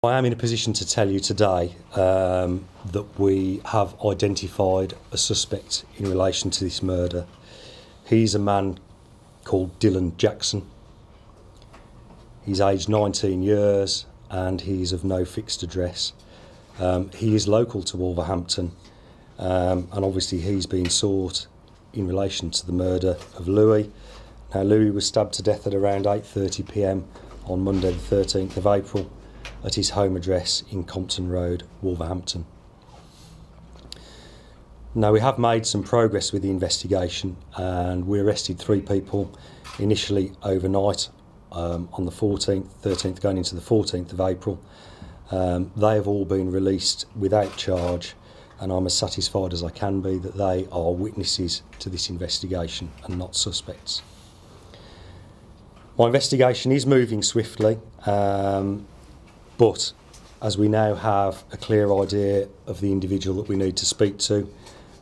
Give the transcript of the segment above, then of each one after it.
I am in a position to tell you today that we have identified a suspect in relation to this murder. He's a man called Dylan Jackson. He's aged 19 years and he's of no fixed address. He is local to Wolverhampton and obviously he's been sought in relation to the murder of Louis. Now, Louis was stabbed to death at around 8:30 p.m. on Monday the 13th of April at his home address in Compton Road, Wolverhampton. Now, we have made some progress with the investigation and we arrested 3 people initially overnight on the 14th, 13th going into the 14th of April. They have all been released without charge and I'm as satisfied as I can be that they are witnesses to this investigation and not suspects. My investigation is moving swiftly, but as we now have a clear idea of the individual that we need to speak to,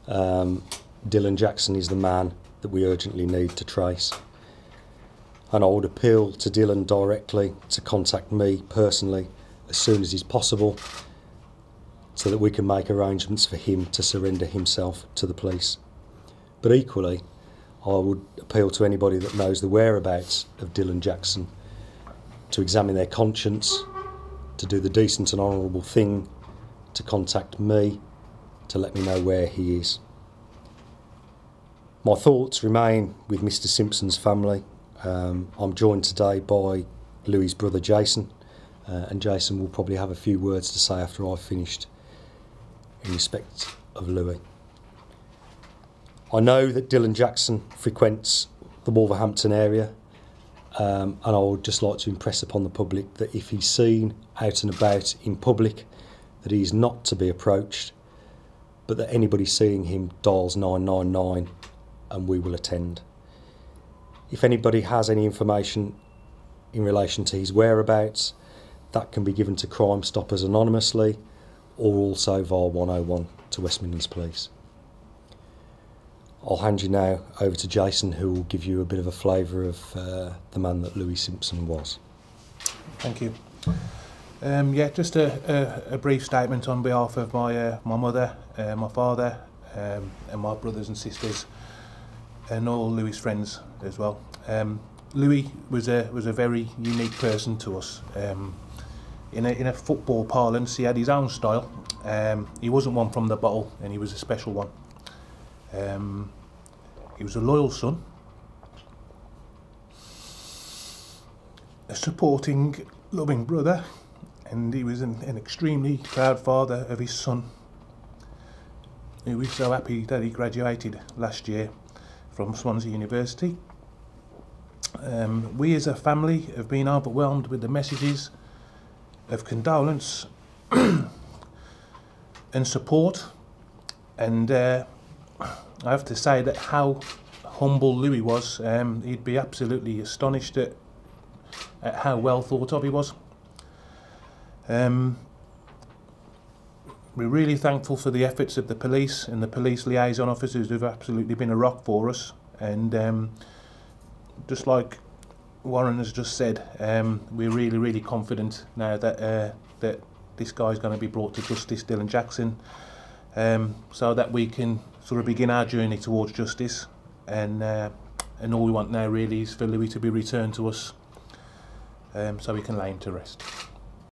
Dylan Jackson is the man that we urgently need to trace. And I would appeal to Dylan directly to contact me personally as soon as is possible so that we can make arrangements for him to surrender himself to the police. But equally, I would appeal to anybody that knows the whereabouts of Dylan Jackson to examine their conscience, to do the decent and honourable thing, to contact me, to let me know where he is. My thoughts remain with Mr. Simpson's family. I'm joined today by Louis's brother Jason, and Jason will probably have a few words to say after I've finished in respect of Louis. I know that Dylan Jackson frequents the Wolverhampton area, and I would just like to impress upon the public that if he's seen out and about in public, that he's not to be approached, but that anybody seeing him dials 999 and we will attend. If anybody has any information in relation to his whereabouts, that can be given to Crime Stoppers anonymously or also via 101 to West Midlands Police. I'll hand you now over to Jason, who will give you a bit of a flavour of the man that Louis Simpson was. Thank you. Yeah, just a brief statement on behalf of my mother, my father, and my brothers and sisters, and all Louis' friends as well. Louis was a very unique person to us. In a football parlance, he had his own style. He wasn't one from the bottle, and he was a special one. He was a loyal son, a supporting, loving brother, and he was an extremely proud father of his son. He was so happy that he graduated last year from Swansea University. We as a family have been overwhelmed with the messages of condolence and support, and I have to say that how humble Louis was. He'd be absolutely astonished at how well thought of he was. We're really thankful for the efforts of the police and the police liaison officers who've absolutely been a rock for us, and just like Warren has just said, we're really confident now that that this guy's going to be brought to justice, Dylan Jackson, so that we can sort of begin our journey towards justice, and all we want now really is for Louis to be returned to us, so we can lay him to rest.